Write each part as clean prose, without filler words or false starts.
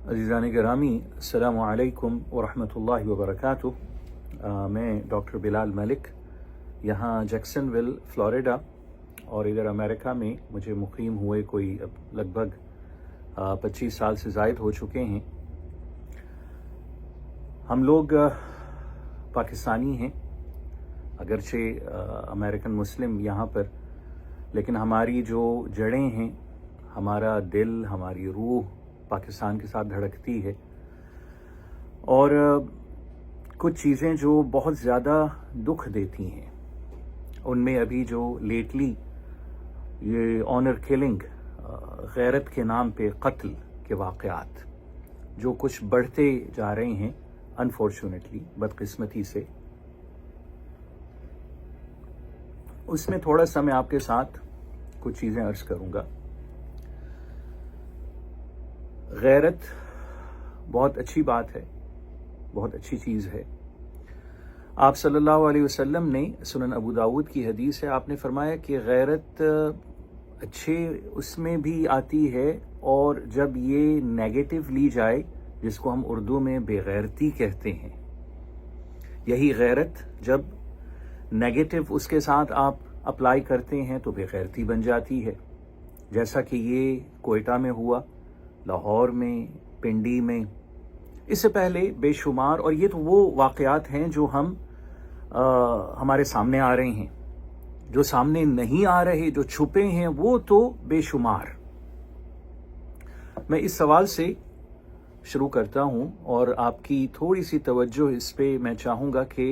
عزیزان گرامی السلام علیکم ورحمۃ اللہ وبرکاتہ۔ میں ڈاکٹر بلال ملک یہاں جیکسن ویل فلوریڈا اور ادھر امریکہ میں مجھے مقیم ہوئے کوئی اب لگ بھگ 25 سال سے زائد ہو چکے ہیں۔ ہم لوگ پاکستانی ہیں، اگرچہ امریکن مسلم یہاں پر، لیکن ہماری جو جڑیں ہیں، ہمارا دل، ہماری روح پاکستان کے ساتھ دھڑکتی ہے، اور کچھ چیزیں جو بہت زیادہ دکھ دیتی ہیں، ان میں ابھی جو لیٹلی یہ آنر کلنگ، غیرت کے نام پہ قتل کے واقعات جو کچھ بڑھتے جا رہے ہیں انفارچونیٹلی، بدقسمتی سے، اس میں تھوڑا سا میں آپ کے ساتھ کچھ چیزیں عرض کروں گا۔ غیرت بہت اچھی بات ہے، بہت اچھی چیز ہے۔ آپ صلی اللہ علیہ وسلم نے، سنن ابو داود کی حدیث ہے، آپ نے فرمایا کہ غیرت اچھے اس میں بھی آتی ہے، اور جب یہ نیگیٹو لی جائے، جس کو ہم اردو میں بے غیرتی کہتے ہیں، یہی غیرت جب نیگیٹو اس کے ساتھ آپ اپلائی کرتے ہیں تو بے غیرتی بن جاتی ہے، جیسا کہ یہ کوئٹہ میں ہوا، لاہور میں، پنڈی میں، اس سے پہلے بے شمار، اور یہ تو وہ واقعات ہیں جو ہمارے سامنے آ رہے ہیں، جو سامنے نہیں آ رہے، جو چھپے ہیں، وہ تو بے شمار۔ میں اس سوال سے شروع کرتا ہوں، اور آپ کی تھوڑی سی توجہ اس پہ میں چاہوں گا کہ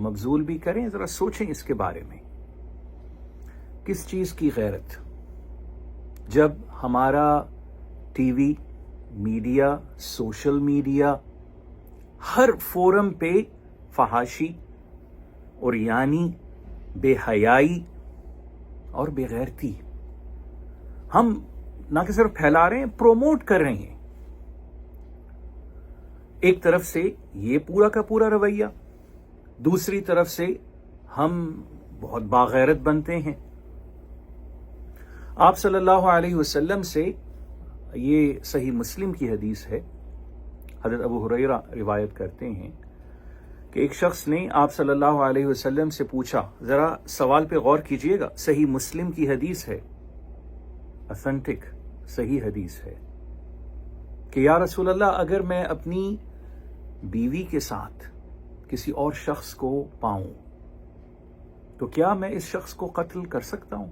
مبذول بھی کریں، ذرا سوچیں اس کے بارے میں۔ کس چیز کی غیرت؟ جب ہمارا TV, media, social media, ہر فورم پہ فحاشی اور یعنی بے حیائی اور بے غیرتی ہم نہ کہ صرف پھیلا رہے ہیں، پروموٹ کر رہے ہیں۔ ایک طرف سے یہ پورا کا پورا رویہ، دوسری طرف سے ہم بہت باغیرت بنتے ہیں۔ آپ صلی اللہ علیہ وسلم سے، یہ صحیح مسلم کی حدیث ہے، حضرت ابو ہریرہ روایت کرتے ہیں کہ ایک شخص نے آپ صلی اللہ علیہ وسلم سے پوچھا، ذرا سوال پہ غور کیجئے گا، صحیح مسلم کی حدیث ہے، اتھینٹک صحیح حدیث ہے، کہ یا رسول اللہ، اگر میں اپنی بیوی کے ساتھ کسی اور شخص کو پاؤں تو کیا میں اس شخص کو قتل کر سکتا ہوں؟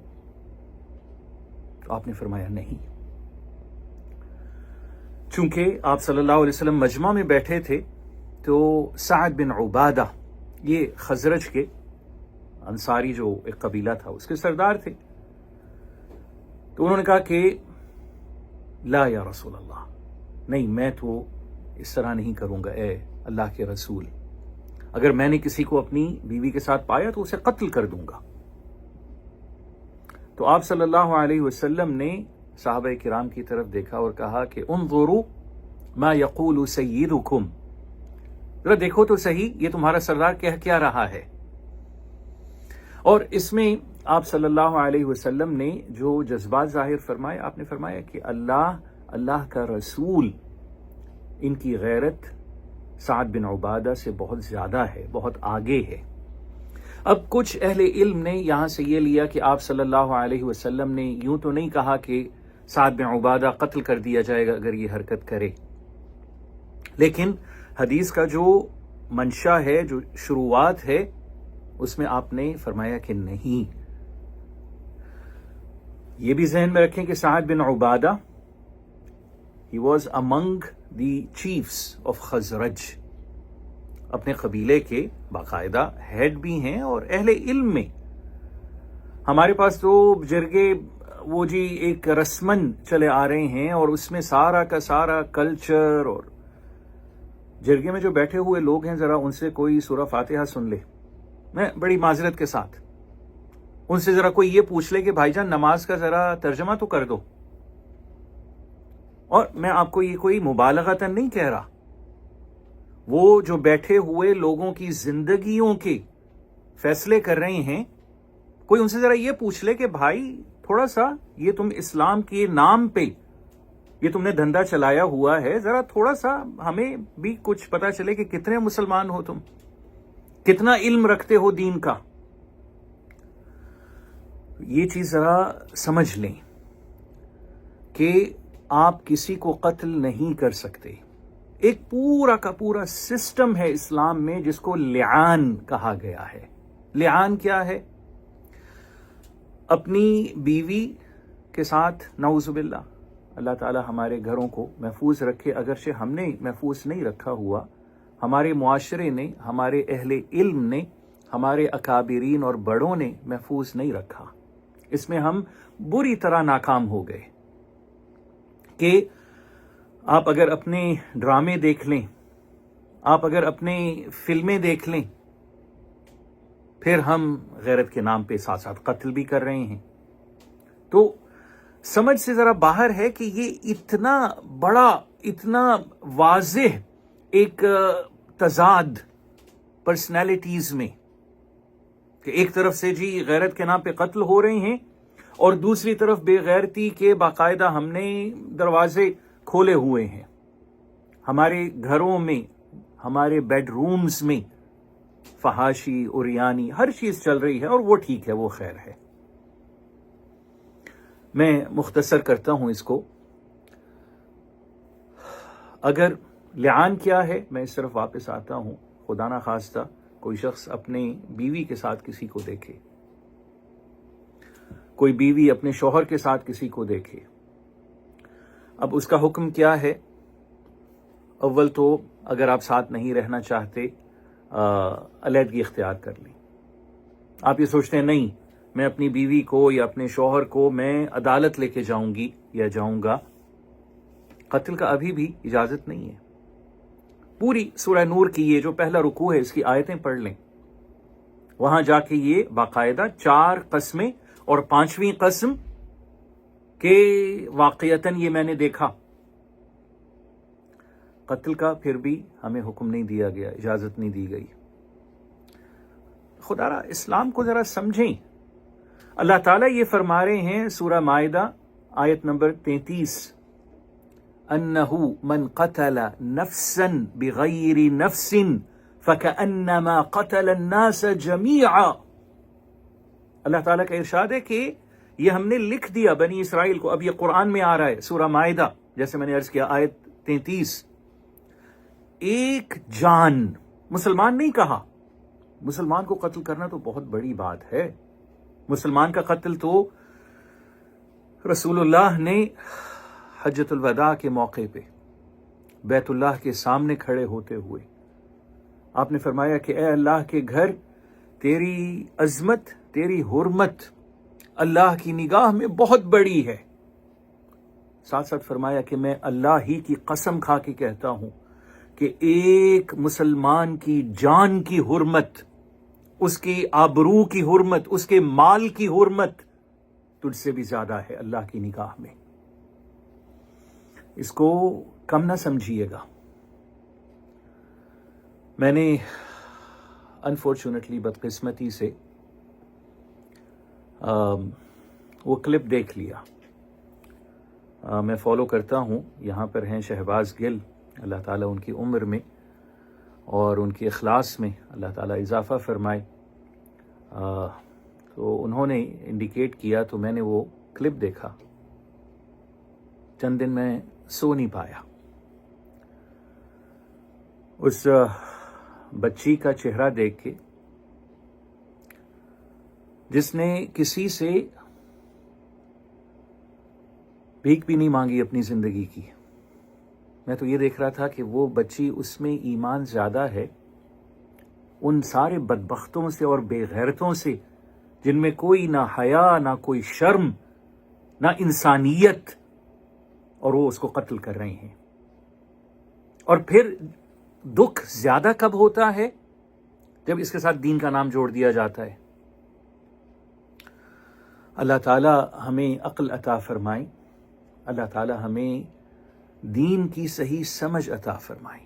تو آپ نے فرمایا نہیں۔ چونکہ آپ صلی اللہ علیہ وسلم مجمع میں بیٹھے تھے، تو سعد بن عبادہ، یہ خزرج کے انصاری جو ایک قبیلہ تھا، اس کے سردار تھے، تو انہوں نے کہا کہ لا یا رسول اللہ، نہیں، میں تو اس طرح نہیں کروں گا اے اللہ کے رسول، اگر میں نے کسی کو اپنی بیوی کے ساتھ پایا تو اسے قتل کر دوں گا۔ تو آپ صلی اللہ علیہ وسلم نے صحابہ کرام کی طرف دیکھا اور کہا کہ انظروا ما یقول سیدکم، ذرا دیکھو تو صحیح، یہ تمہارا سردار کہہ کیا رہا ہے۔ اور اس میں آپ صلی اللہ علیہ وسلم نے جو جذبات ظاہر فرمائے، آپ نے فرمایا کہ اللہ کا رسول، ان کی غیرت سعد بن عبادہ سے بہت زیادہ ہے، بہت آگے ہے۔ اب کچھ اہل علم نے یہاں سے یہ لیا کہ آپ صلی اللہ علیہ وسلم نے یوں تو نہیں کہا کہ سعد بن عبادہ قتل کر دیا جائے گا اگر یہ حرکت کرے، لیکن حدیث کا جو منشا ہے، جو شروعات ہے، اس میں آپ نے فرمایا کہ نہیں۔ یہ بھی ذہن میں رکھیں کہ سعد بن Ubadah he was among the chiefs of خزرج، اپنے قبیلے کے باقاعدہ ہیڈ بھی ہیں، اور اہل علم میں ہمارے پاس تو جرگے وہ جی ایک رسمن چلے آ رہے ہیں، اور اس میں سارا کا سارا کلچر، اور جرگے میں جو بیٹھے ہوئے لوگ ہیں، ذرا ان سے کوئی سورہ فاتحہ سن لے، میں بڑی معذرت کے ساتھ ان سے ذرا کوئی یہ پوچھ لے کہ بھائی جان نماز کا ذرا ترجمہ تو کر دو۔ اور میں آپ کو یہ کوئی مبالغتاً نہیں کہہ رہا، وہ جو بیٹھے ہوئے لوگوں کی زندگیوں کے فیصلے کر رہے ہیں، کوئی ان سے ذرا یہ پوچھ لے کہ بھائی تھوڑا سا یہ تم اسلام کے نام پہ یہ تم نے دھندا چلایا ہوا ہے، ذرا تھوڑا سا ہمیں بھی کچھ پتا چلے کہ کتنے مسلمان ہو تم، کتنا علم رکھتے ہو دین کا. یہ چیز ذرا سمجھ لیں کہ آپ کسی کو قتل نہیں کر سکتے. ایک پورا کا پورا سسٹم ہے اسلام میں جس کو لعان کہا گیا ہے. لعان کیا ہے؟ اپنی بیوی کے ساتھ، نعوذ باللہ، اللہ تعالی ہمارے گھروں کو محفوظ رکھے، اگرچہ ہم نے محفوظ نہیں رکھا ہوا، ہمارے معاشرے نے، ہمارے اہل علم نے، ہمارے اکابرین اور بڑوں نے محفوظ نہیں رکھا. اس میں ہم بری طرح ناکام ہو گئے کہ آپ اگر اپنے ڈرامے دیکھ لیں، آپ اگر اپنے فلمیں دیکھ لیں، پھر ہم غیرت کے نام پہ ساتھ ساتھ قتل بھی کر رہے ہیں. تو سمجھ سے ذرا باہر ہے کہ یہ اتنا بڑا، اتنا واضح ایک تضاد پرسنالٹیز میں کہ ایک طرف سے جی غیرت کے نام پہ قتل ہو رہے ہیں اور دوسری طرف بے غیرتی کے باقاعدہ ہم نے دروازے کھولے ہوئے ہیں. ہمارے گھروں میں، ہمارے بیڈ رومز میں فحاشی، اوریانی، ہر چیز چل رہی ہے، اور وہ ٹھیک ہے، وہ خیر ہے. میں مختصر کرتا ہوں اس کو. اگر لعان کیا ہے، میں اس طرف واپس آتا ہوں. خدا نہ خواستہ کوئی شخص اپنے بیوی کے ساتھ کسی کو دیکھے، کوئی بیوی اپنے شوہر کے ساتھ کسی کو دیکھے، اب اس کا حکم کیا ہے؟ اول تو اگر آپ ساتھ نہیں رہنا چاہتے، علیحدگی اختیار کر لیں. آپ یہ سوچتے ہیں نہیں، میں اپنی بیوی کو یا اپنے شوہر کو میں عدالت لے کے جاؤں گی یا جاؤں گا، قتل کا ابھی بھی اجازت نہیں ہے. پوری سورہ نور کی یہ جو پہلا رکوع ہے، اس کی آیتیں پڑھ لیں. وہاں جا کے یہ باقاعدہ 4 قسمیں اور 5ویں قسم کہ واقعتاً یہ میں نے دیکھا. قتل کا پھر بھی ہمیں حکم نہیں دیا گیا، اجازت نہیں دی گئی. خدا را اسلام کو ذرا سمجھیں. اللہ تعالیٰ یہ فرما رہے ہیں سورہ مائدہ آیت نمبر 33، انہ من قتل نفسا بغیر نفس فکأنما قتل الناس جمیعا. اللہ تعالیٰ کا ارشاد ہے کہ یہ ہم نے لکھ دیا بنی اسرائیل کو. اب یہ قرآن میں آ رہا ہے، سورہ مائدہ، جیسے میں نے عرض کیا، آیت 33. ایک جان، مسلمان نہیں کہا. مسلمان کو قتل کرنا تو بہت بڑی بات ہے. مسلمان کا قتل تو رسول اللہ نے حجۃ الوداع کے موقع پہ بیت اللہ کے سامنے کھڑے ہوتے ہوئے آپ نے فرمایا کہ اے اللہ کے گھر، تیری عظمت، تیری حرمت اللہ کی نگاہ میں بہت بڑی ہے. ساتھ ساتھ فرمایا کہ میں اللہ ہی کی قسم کھا کے کہتا ہوں کہ ایک مسلمان کی جان کی حرمت، اس کی آبرو کی حرمت، اس کے مال کی حرمت تجھ سے بھی زیادہ ہے اللہ کی نگاہ میں. اس کو کم نہ سمجھیے گا. میں نے انفارچونیٹلی، بدقسمتی سے، وہ کلپ دیکھ لیا. میں فالو کرتا ہوں، یہاں پر ہیں شہباز گل، اللہ تعالیٰ ان کی عمر میں اور ان کے اخلاص میں اللہ تعالیٰ اضافہ فرمائے. تو انہوں نے انڈیکیٹ کیا تو میں نے وہ کلپ دیکھا. چند دن میں سو نہیں پایا. اس بچی کا چہرہ دیکھ کے، جس نے کسی سے بھیک بھی نہیں مانگی اپنی زندگی کی. میں تو یہ دیکھ رہا تھا کہ وہ بچی، اس میں ایمان زیادہ ہے ان سارے بدبختوں سے اور بے غیرتوں سے جن میں کوئی نہ حیا، نہ کوئی شرم، نہ انسانیت، اور وہ اس کو قتل کر رہے ہیں. اور پھر دکھ زیادہ کب ہوتا ہے؟ جب اس کے ساتھ دین کا نام جوڑ دیا جاتا ہے. اللہ تعالی ہمیں عقل عطا فرمائے، اللہ تعالی ہمیں دین کی صحیح سمجھ عطا فرمائے.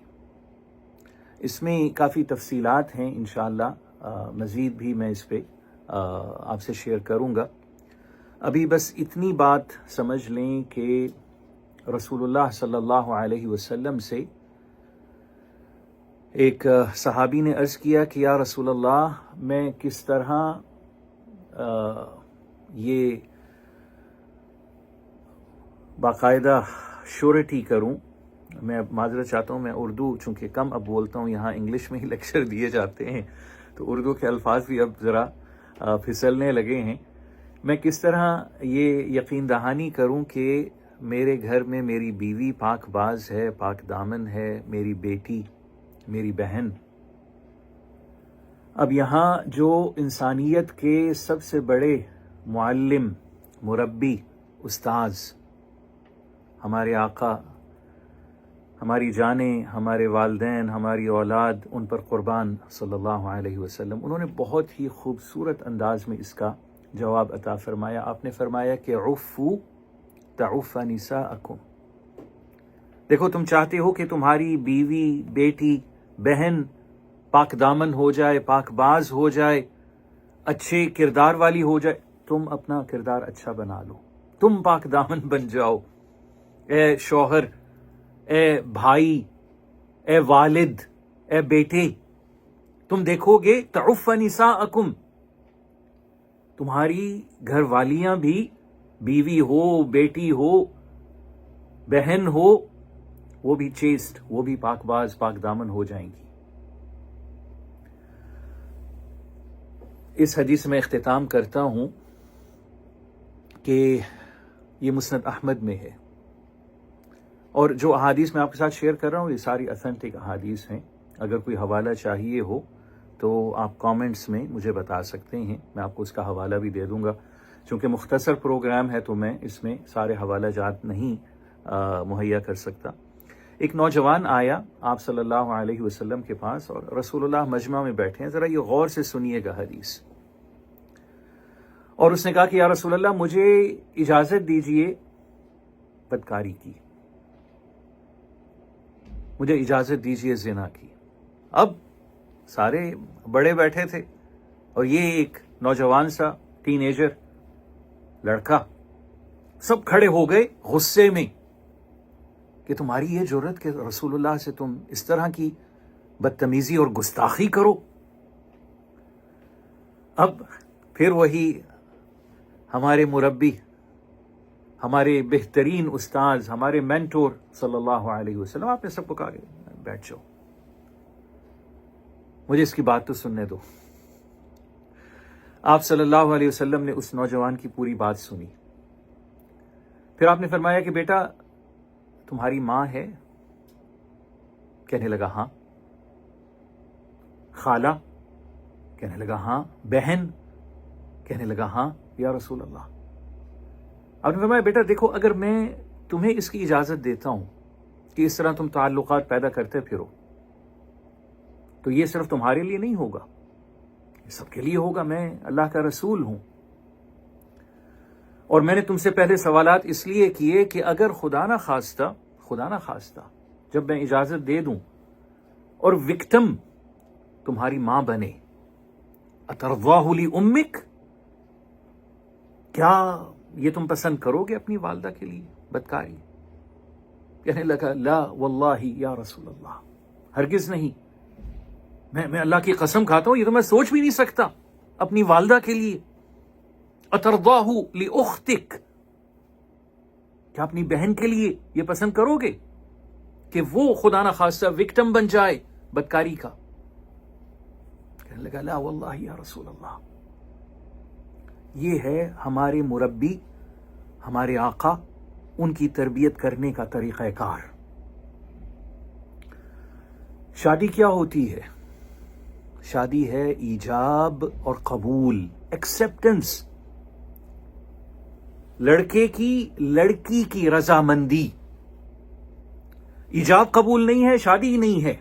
اس میں کافی تفصیلات ہیں، انشاءاللہ مزید بھی میں اس پہ آپ سے شیئر کروں گا. ابھی بس اتنی بات سمجھ لیں کہ رسول اللہ صلی اللہ علیہ وسلم سے ایک صحابی نے عرض کیا کہ یا رسول اللہ میں کس طرح یہ باقاعدہ شورٹی کروں. میں اب معذرت چاہتا ہوں، میں اردو چونکہ کم اب بولتا ہوں، یہاں انگلش میں ہی لیکچر دیے جاتے ہیں تو اردو کے الفاظ بھی اب ذرا پھسلنے لگے ہیں. میں کس طرح یہ یقین دہانی کروں کہ میرے گھر میں میری بیوی پاک باز ہے، پاک دامن ہے، میری بیٹی، میری بہن. اب یہاں جو انسانیت کے سب سے بڑے معلم، مربی، استاذ، ہمارے آقا، ہماری جانیں، ہمارے والدین، ہماری اولاد، ان پر قربان صلی اللہ علیہ وسلم، انہوں نے بہت ہی خوبصورت انداز میں اس کا جواب عطا فرمایا. آپ نے فرمایا کہ عفو تعف نساءکم. دیکھو تم چاہتے ہو کہ تمہاری بیوی، بیٹی، بہن پاک دامن ہو جائے، پاک باز ہو جائے، اچھے کردار والی ہو جائے. تم اپنا کردار اچھا بنا لو، تم پاک دامن بن جاؤ. اے شوہر، اے بھائی، اے والد، اے بیٹے، تم دیکھو گے تعف نساءکم، تمہاری گھر والیاں بھی، بیوی ہو، بیٹی ہو، بہن ہو، وہ بھی چیسٹ، وہ بھی پاک باز، پاک دامن ہو جائیں گی. اس حدیث میں اختتام کرتا ہوں کہ یہ مسند احمد میں ہے، اور جو احادیث میں آپ کے ساتھ شیئر کر رہا ہوں یہ ساری اتھینٹک احادیث ہیں. اگر کوئی حوالہ چاہیے ہو تو آپ کامنٹس میں مجھے بتا سکتے ہیں، میں آپ کو اس کا حوالہ بھی دے دوں گا. چونکہ مختصر پروگرام ہے تو میں اس میں سارے حوالہ جات نہیں مہیا کر سکتا. ایک نوجوان آیا آپ صلی اللہ علیہ وسلم کے پاس، اور رسول اللہ مجمع میں بیٹھے ہیں. ذرا یہ غور سے سنیے گا حدیث. اور اس نے کہا کہ یا رسول اللہ مجھے اجازت دیجئے بدکاری کی، مجھے اجازت دیجئے زنا کی. اب سارے بڑے بیٹھے تھے اور یہ ایک نوجوان سا ٹین ایجر لڑکا، سب کھڑے ہو گئے غصے میں کہ تمہاری یہ جرت کہ رسول اللہ سے تم اس طرح کی بدتمیزی اور گستاخی کرو. اب پھر وہی ہمارے مربی، ہمارے بہترین استاذ، ہمارے مینٹور صلی اللہ علیہ وسلم، آپ نے سب کو کہا کہ بیٹھ جاؤ، مجھے اس کی بات تو سننے دو. آپ صلی اللہ علیہ وسلم نے اس نوجوان کی پوری بات سنی. پھر آپ نے فرمایا کہ بیٹا تمہاری ماں ہے؟ کہنے لگا ہاں. خالہ؟ کہنے لگا ہاں. بہن؟ کہنے لگا ہاں یا رسول اللہ. آپ نے فرمایا بیٹا دیکھو، اگر میں تمہیں اس کی اجازت دیتا ہوں کہ اس طرح تم تعلقات پیدا کرتے پھرو تو یہ صرف تمہارے لیے نہیں ہوگا، یہ سب کے لیے ہوگا. میں اللہ کا رسول ہوں، اور میں نے تم سے پہلے سوالات اس لیے کیے کہ اگر خدا نہ خواستہ جب میں اجازت دے دوں اور وکٹم تمہاری ماں بنے، اترضاہ لامک، کیا یہ تم پسند کرو گے اپنی والدہ کے لیے بدکاری؟ کہنے لگا لا واللہ یا رسول اللہ، ہرگز نہیں، میں اللہ کی قسم کھاتا ہوں یہ تو میں سوچ بھی نہیں سکتا اپنی والدہ کے لیے. اترضاہ لاختک، کیا اپنی بہن کے لیے یہ پسند کرو گے کہ وہ خدا نہ خواستہ وکٹم بن جائے بدکاری کا؟ کہنے لگا لا واللہ یا رسول اللہ. یہ ہے ہمارے مربی، ہمارے آقا، ان کی تربیت کرنے کا طریقہ کار. شادی کیا ہوتی ہے؟ شادی ہے ایجاب اور قبول، ایکسیپٹنس، لڑکے کی لڑکی کی رضامندی. ایجاب قبول نہیں ہے، شادی ہی نہیں ہے.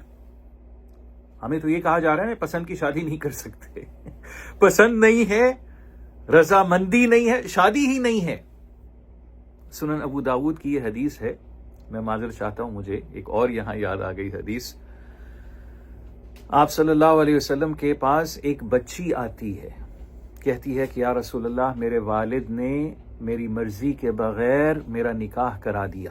ہمیں تو یہ کہا جا رہا ہے پسند کی شادی نہیں کر سکتے. پسند نہیں ہے، رضامندی نہیں ہے، شادی ہی نہیں ہے. سنن ابو داود کی یہ حدیث ہے. میں معذرت چاہتا ہوں، مجھے ایک اور یہاں یاد آ گئی حدیث. آپ صلی اللہ علیہ وسلم کے پاس ایک بچی آتی ہے، کہتی ہے کہ یا رسول اللہ میرے والد نے میری مرضی کے بغیر میرا نکاح کرا دیا.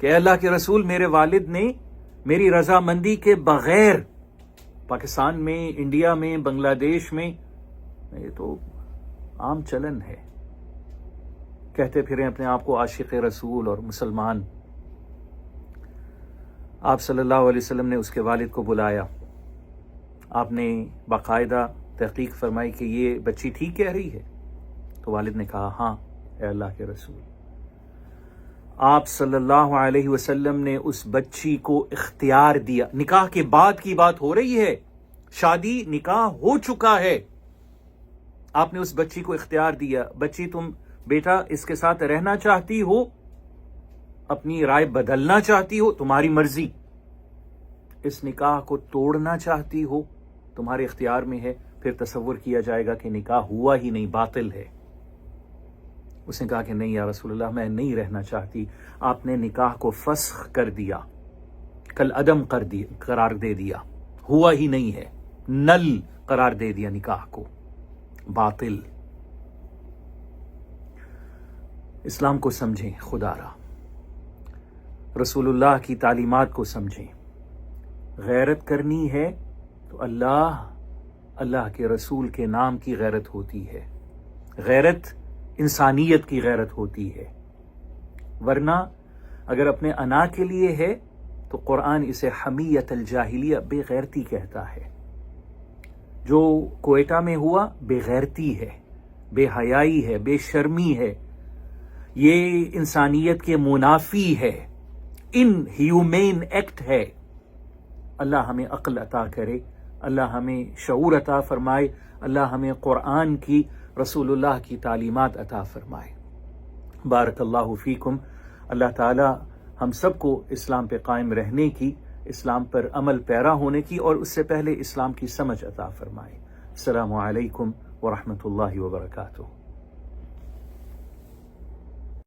کہ اللہ کے رسول میرے والد نے میری رضامندی کے بغیر پاکستان میں، انڈیا میں، بنگلہ دیش میں، یہ تو عام چلن ہے، کہتے پھریں اپنے آپ کو عاشق رسول اور مسلمان۔ آپ صلی اللہ علیہ وسلم نے اس کے والد کو بلایا، آپ نے باقاعدہ تحقیق فرمائی کہ یہ بچی ٹھیک کہہ رہی ہے، تو والد نے کہا ہاں اے اللہ کے رسول۔ آپ صلی اللہ علیہ وسلم نے اس بچی کو اختیار دیا، نکاح کے بعد کی بات ہو رہی ہے، شادی نکاح ہو چکا ہے، آپ نے اس بچی کو اختیار دیا، بچی تم بیٹا اس کے ساتھ رہنا چاہتی ہو، اپنی رائے بدلنا چاہتی ہو، تمہاری مرضی، اس نکاح کو توڑنا چاہتی ہو، تمہارے اختیار میں ہے، پھر تصور کیا جائے گا کہ نکاح ہوا ہی نہیں، باطل ہے۔ اس نے کہا کہ نہیں یا رسول اللہ میں نہیں رہنا چاہتی۔ آپ نے نکاح کو فسخ کر دیا، کل عدم قرار دے دیا، ہوا ہی نہیں ہے، نل قرار دے دیا نکاح کو، باطل۔ اسلام کو سمجھیں خدا را، رسول اللہ کی تعلیمات کو سمجھیں۔ غیرت کرنی ہے تو اللہ کے رسول کے نام کی غیرت ہوتی ہے، غیرت انسانیت کی غیرت ہوتی ہے، ورنہ اگر اپنے انا کے لیے ہے تو قرآن اسے حمیت الجاہلیہ، بے غیرتی کہتا ہے۔ جو کوئٹہ میں ہوا بے غیرتی ہے، بے حیائی ہے، بے شرمی ہے، یہ انسانیت کے منافی ہے، ان ہیومین ایکٹ ہے۔ اللہ ہمیں عقل عطا کرے، اللہ ہمیں شعور عطا فرمائے، اللہ ہمیں قرآن کی، رسول اللہ کی تعلیمات عطا فرمائے۔ بارک اللہ فیکم۔ اللہ تعالی ہم سب کو اسلام پہ قائم رہنے کی، اسلام پر عمل پیرا ہونے کی، اور اس سے پہلے اسلام کی سمجھ عطا فرمائے۔ السلام علیکم ورحمۃ اللہ وبرکاتہ۔